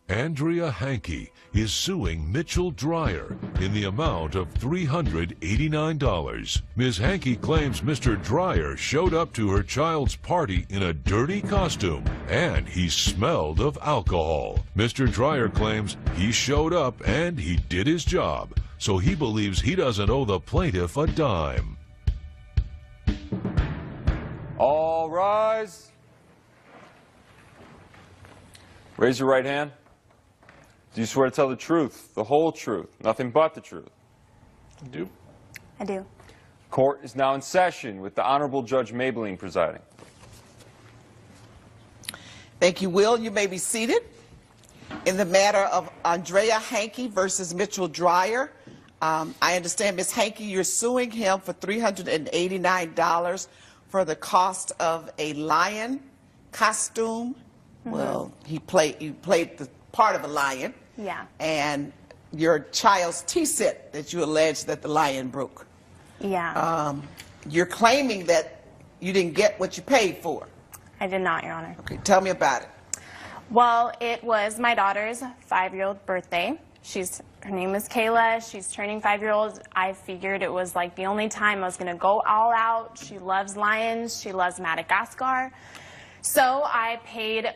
Andrea Hankey is suing Mitchell Dreyer in the amount of $389. Ms. Hankey claims Mr. Dreyer showed up to her child's party in a dirty costume and he smelled of alcohol. Mr. Dreyer claims he showed up and he did his job, so he believes he doesn't owe the plaintiff a dime. All rise. Raise your right hand. Do you swear to tell the truth, the whole truth, nothing but the truth? I do. I do. Court is now in session with the Honorable Judge Mablean presiding. Thank you, Will. You may be seated. In the matter of Andrea Hankey versus Mitchell Dreyer, I understand, Ms. Hankey, you're suing him for $389 for the cost of a lion costume. Mm-hmm. Well, you played the part of a lion. Yeah. And your child's tea set that you allege that the lion broke. Yeah. You're claiming that you didn't get what you paid for. I did not, Your Honor. Okay, tell me about it. Well, it was my daughter's 5-year-old birthday. Her name is Kayla. She's turning 5-year-old. I figured it was like the only time I was going to go all out. She loves lions. She loves Madagascar. So I paid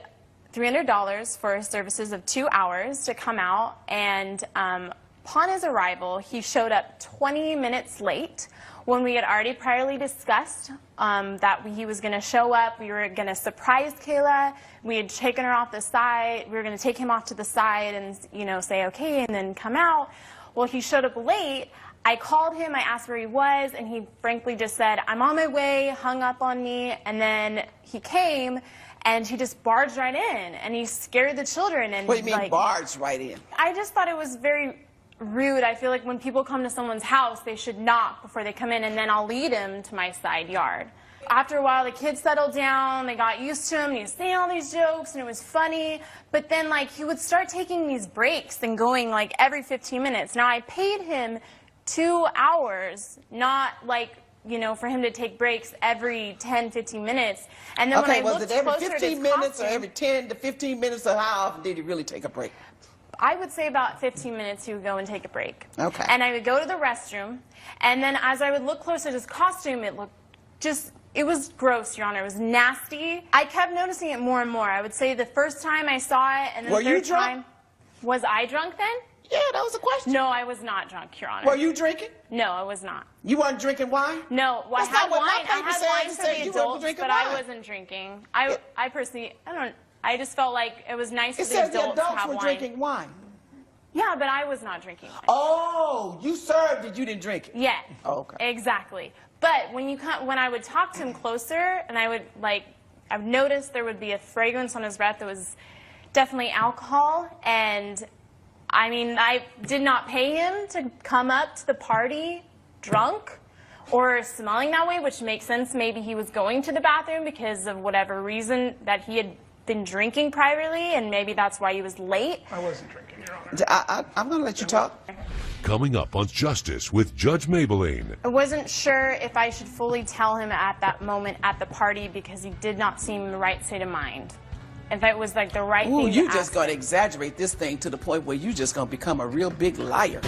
$300 for services of 2 hours to come out, and upon his arrival, he showed up 20 minutes late when we had already priorly discussed that he was going to show up. We were going to surprise Kayla. We had taken her off the side. We were going to take him off to the side and, you know, say okay and then come out. Well, he showed up late. I called him, I asked where he was, and he frankly just said, I'm on my way, hung up on me, and then he came, and he just barged right in, and he scared the children. And what do you mean, like, barged right in? I just thought it was very rude. I feel like when people come to someone's house, they should knock before they come in, and then I'll lead them to my side yard. After a while, the kids settled down, they got used to him, and he was saying all these jokes, and it was funny, but then, like, he would start taking these breaks and going, like, every 15 minutes. Now, I paid him 2 hours, not, like, you know, for him to take breaks every 10, 15 minutes. And then okay, when I was looked it every closer 15 at minutes costume, or every 10 to 15 minutes, or how often did he really take a break? I would say about 15 minutes he would go and take a break. Okay. And I would go to the restroom, and then as I would look closer at his costume, it looked just, it was gross, Your Honor. It was nasty. I kept noticing it more and more. I would say the first time I saw it, and then the third time. Was I drunk then? Yeah, that was a question. No, I was not drunk, Your Honor. Were you drinking? No, I was not. You weren't drinking wine? No, well, I had wine. I had wine for the adults, but I wasn't drinking. I personally, I just felt like it was nice for the adults to have wine. It says the adults were drinking wine. Yeah, but I was not drinking wine. Oh, you served it, you didn't drink it. Yeah. Oh, okay. Exactly. But when I would talk to him closer, and I would notice there would be a fragrance on his breath that was definitely alcohol, and I mean, I did not pay him to come up to the party drunk or smelling that way, which makes sense. Maybe he was going to the bathroom because of whatever reason that he had been drinking privately, and maybe that's why he was late. I wasn't drinking, Your Honor. I'm going to let you talk. Coming up on Justice with Judge Mablean. I wasn't sure if I should fully tell him at that moment at the party because he did not seem in the right state of mind. If it was like the right thing to ask. You just going to exaggerate this thing to the point where you just going to become a real big liar.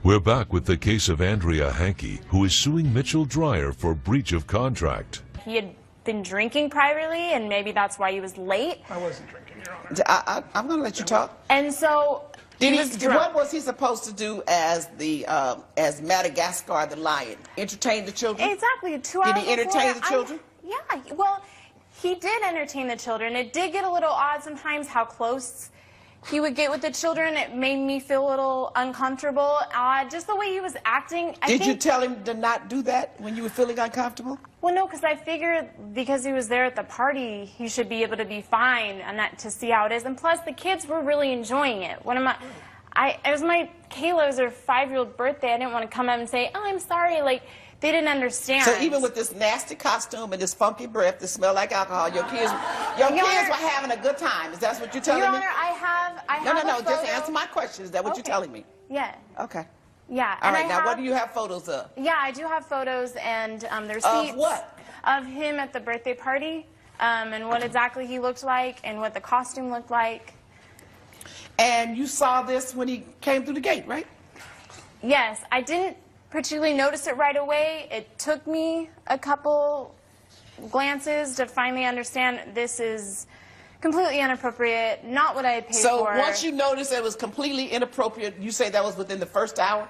We're back with the case of Andrea Hankey, who is suing Mitchell Dreyer for breach of contract. He had been drinking privately, and maybe that's why he was late. I wasn't drinking, Your Honor. I'm going to let you talk. And so what was he supposed to do as Madagascar the lion? Entertain the children? Exactly. 2 hours Did he entertain the children? Yeah. Well, he did entertain the children. It did get a little odd sometimes how close he would get with the children. It made me feel a little uncomfortable. Just the way he was acting. Did you tell him to not do that when you were feeling uncomfortable? Well, no, because I figured because he was there at the party, he should be able to be fine and to see how it is. And plus, the kids were really enjoying it. It was Kayla's 5-year-old birthday. I didn't want to come up and say, oh, I'm sorry. Like, they didn't understand. So even with this nasty costume and this funky breath that smelled like alcohol, your kids were having a good time. Is that what you're telling me? Your Honor, I have No, just answer my question. Is that what you're telling me? Yeah. Okay. Yeah. All right, now what do you have photos of? Yeah, I do have photos and the receipts. Of what? Of him at the birthday party. and what exactly he looked like and what the costume looked like. And you saw this when he came through the gate, right? Yes, I didn't particularly notice it right away. It took me a couple glances to finally understand this is completely inappropriate, not what I had paid for. So once you noticed it was completely inappropriate, you say that was within the first hour?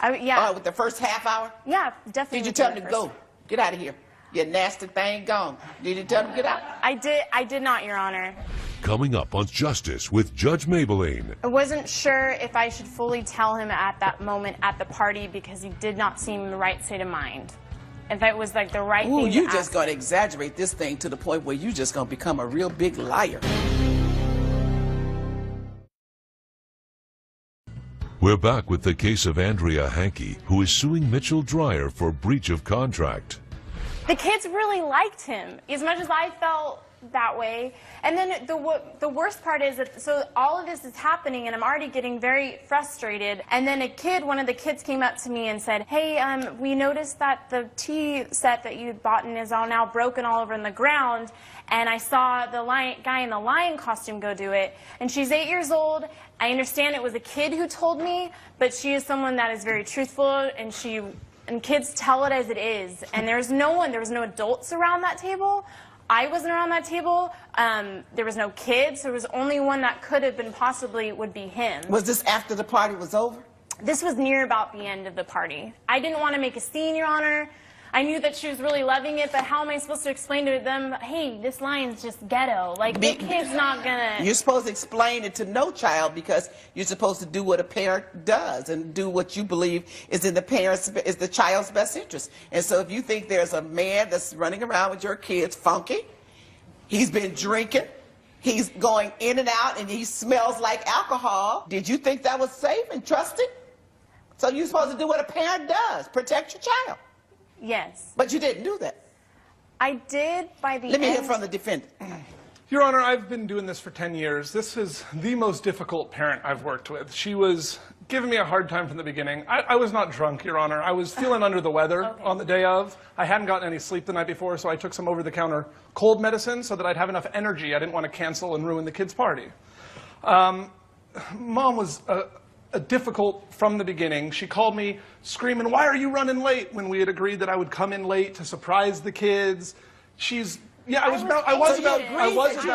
Yeah. With the first half hour? Yeah, definitely. Did you tell him to go? Get out of here. You nasty thing, gone. Did you tell him to get out? I did not, Your Honor. Coming up on Justice with Judge Mablean. I wasn't sure if I should fully tell him at that moment at the party because he did not seem in the right state of mind. If it was like the right thing to you ask. just going to exaggerate this thing to the point where you just going to become a real big liar. We're back with the case of Andrea Hankey, who is suing Mitchell Dreyer for breach of contract. The kids really liked him, as much as I felt that way. And then the worst part is that, so all of this is happening and I'm already getting very frustrated. And then one of the kids came up to me and said, hey, we noticed that the tea set that you bought in is all now broken all over in the ground. And I saw the guy in the lion costume go do it. And she's 8 years old. I understand it was a kid who told me, but she is someone that is very truthful, and kids tell it as it is. And there was no adults around that table. I wasn't around that table. There was no kids. There was only one that could have been possibly would be him. Was this after the party was over? This was near about the end of the party. I didn't want to make a scene, Your Honor. I knew that she was really loving it, but how am I supposed to explain to them, hey, this lion's just ghetto? Like, the kid's not gonna... You're supposed to explain it to no child because you're supposed to do what a parent does and do what you believe is in the child's best interest. And so if you think there's a man that's running around with your kids funky, he's been drinking, he's going in and out, and he smells like alcohol, did you think that was safe and trusted? So you're supposed to do what a parent does, protect your child. Yes. But you didn't do that. I did by the end. Let me hear from the defendant. Your Honor, I've been doing this for 10 years. This is the most difficult parent I've worked with. She was giving me a hard time from the beginning. I was not drunk, Your Honor. I was feeling under the weather on the day of. I hadn't gotten any sleep the night before, so I took some over-the-counter cold medicine so that I'd have enough energy. I didn't want to cancel and ruin the kids' party. Mom was difficult from the beginning. She called me screaming, why are you running late? When we had agreed that I would come in late to surprise the kids. I was about 20 minutes.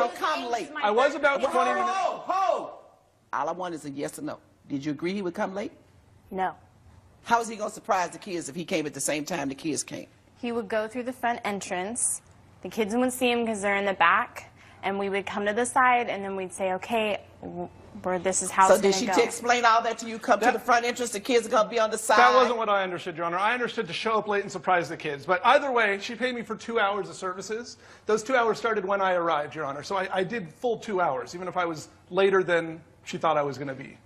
All I want is a yes or no. Did you agree he would come late? No. How is he going to surprise the kids if he came at the same time the kids came? He would go through the front entrance. The kids wouldn't see him because they're in the back. And we would come to the side, and then we'd say, okay, this is how it's going to go. So did she explain all that to you? Come to the front entrance, the kids are going to be on the side? That wasn't what I understood, Your Honor. I understood to show up late and surprise the kids. But either way, she paid me for 2 hours of services. Those 2 hours started when I arrived, Your Honor. So I did full 2 hours, even if I was later than she thought I was going to be.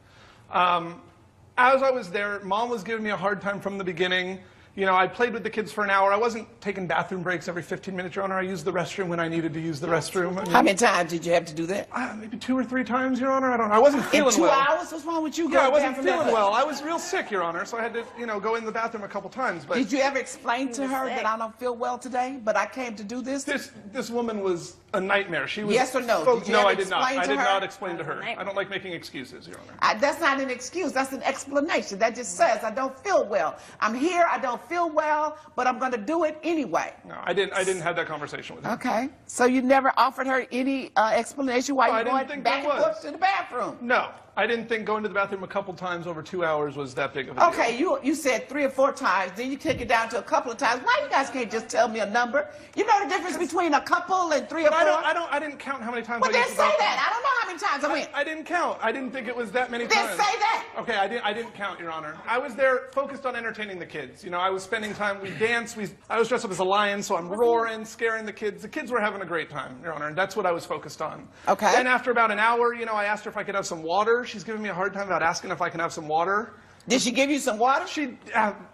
As I was there, Mom was giving me a hard time from the beginning. You know, I played with the kids for an hour. I wasn't taking bathroom breaks every 15 minutes, Your Honor. I used the restroom when I needed to use the restroom. How many times did you have to do that? Maybe 2 or 3 times, Your Honor. I don't know. I wasn't feeling well. In 2 hours? What's wrong with you? Yeah, I wasn't feeling well. I was real sick, Your Honor, so I had to, go in the bathroom a couple times. But did you ever explain to her that I don't feel well today, but I came to do this? This woman was a nightmare. She was. Yes or no? No, I did not. I did not explain to her. I don't like making excuses, Your Honor. That's not an excuse. That's an explanation. That just says I don't feel well. I'm here. I don't feel well, but I'm going to do it anyway. No, I didn't have that conversation with her. Okay. So you never offered her any explanation why you're going back and forth to the bathroom? No. I didn't think going to the bathroom a couple times over 2 hours was that big of a deal. Okay, you said 3 or 4 times, then you take it down to a couple of times. Why you guys can't just tell me a number? You know the difference between a couple and 3 or 4? I didn't count how many times Well, I then used say the bathroom. that. I don't know how many times I went. I didn't count. I didn't think it was that many Then times. say that. Okay, I didn't count, Your Honor. I was there focused on entertaining the kids. I was spending time, we danced, I was dressed up as a lion, so I'm roaring, scaring the kids. The kids were having a great time, Your Honor, and that's what I was focused on. Okay. Then after about an hour, I asked her if I could have some water. She's giving me a hard time about asking if I can have some water. Did she give you some water? She,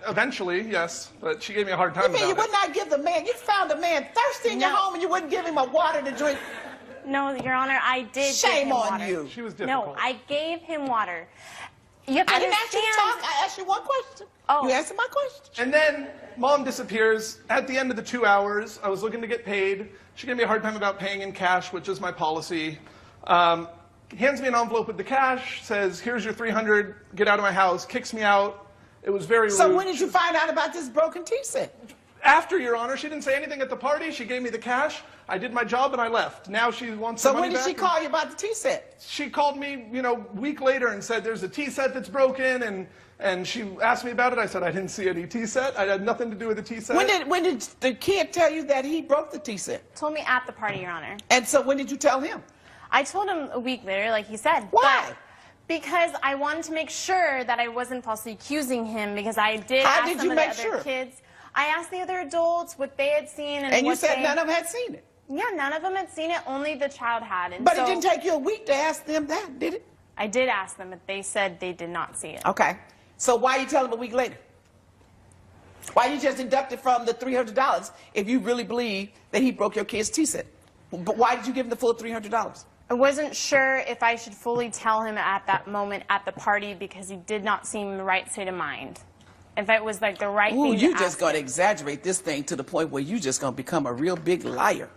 eventually, yes, but she gave me a hard time about it. You mean you would not give the man, you found a man thirsty in your home and you wouldn't give him a water to drink? No, Your Honor, I did give him water. Shame on you. She was difficult. No, I gave him water. You have to I didn't ask you to understand. talk. I asked you one question. Oh. You answered my question. And then mom disappears. At the end of the 2 hours, I was looking to get paid. She gave me a hard time about paying in cash, which is my policy. Hands me an envelope with the cash, says, here's your $300, get out of my house, kicks me out. It was very rude. So when did you find out about this broken tea set? After, Your Honor, she didn't say anything at the party. She gave me the cash. I did my job and I left. Now she wants the So money when did back. she call you about the tea set? She called me, a week later and said, there's a tea set that's broken, and she asked me about it. I said, I didn't see any tea set. I had nothing to do with the tea set. When did the kid tell you that he broke the tea set? Told me at the party, Your Honor. And so when did you tell him? I told him a week later, like he said. Why? But because I wanted to make sure that I wasn't falsely accusing him, because I did How ask did some you of the make other sure? kids. I asked the other adults what they had seen, And you what said they, none of them had seen it. Yeah, none of them had seen it. Only the child had. And But so it didn't take you a week to ask them that, did it? I did ask them, but they said they did not see it. Okay. So why you tell them a week later? Why you just deduct it from the $300 if you really believe that he broke your kid's tea set? But why did you give him the full $300? I wasn't sure if I should fully tell him at that moment at the party, because he did not seem in the right state of mind. If it was like the right Ooh, thing to you ask just going to him. exaggerate this thing to the point where you just going to become a real big liar.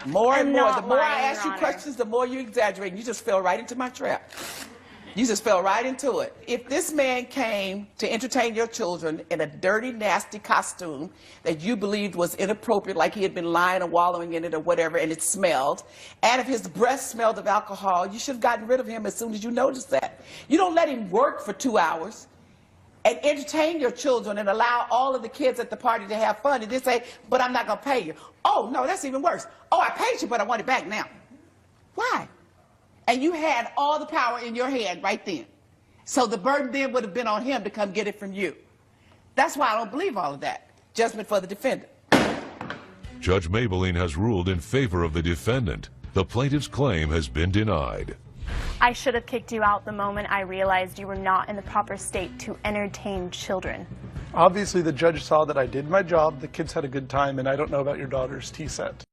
More and I'm more. not The more I lying, ask you Your Honor. questions, the more you exaggerate. And you just fell right into my trap. You just fell right into it. If this man came to entertain your children in a dirty, nasty costume that you believed was inappropriate, like he had been lying or wallowing in it or whatever, and it smelled, and if his breath smelled of alcohol, you should have gotten rid of him as soon as you noticed that. You don't let him work for 2 hours and entertain your children and allow all of the kids at the party to have fun and then say, but I'm not going to pay you. Oh, no, that's even worse. Oh, I paid you, but I want it back now. Why? And you had all the power in your hand right then. So the burden then would have been on him to come get it from you. That's why I don't believe all of that. Judgment for the defendant. Judge Mablean has ruled in favor of the defendant. The plaintiff's claim has been denied. I should have kicked you out the moment I realized you were not in the proper state to entertain children. Obviously, the judge saw that I did my job, the kids had a good time, and I don't know about your daughter's tea set.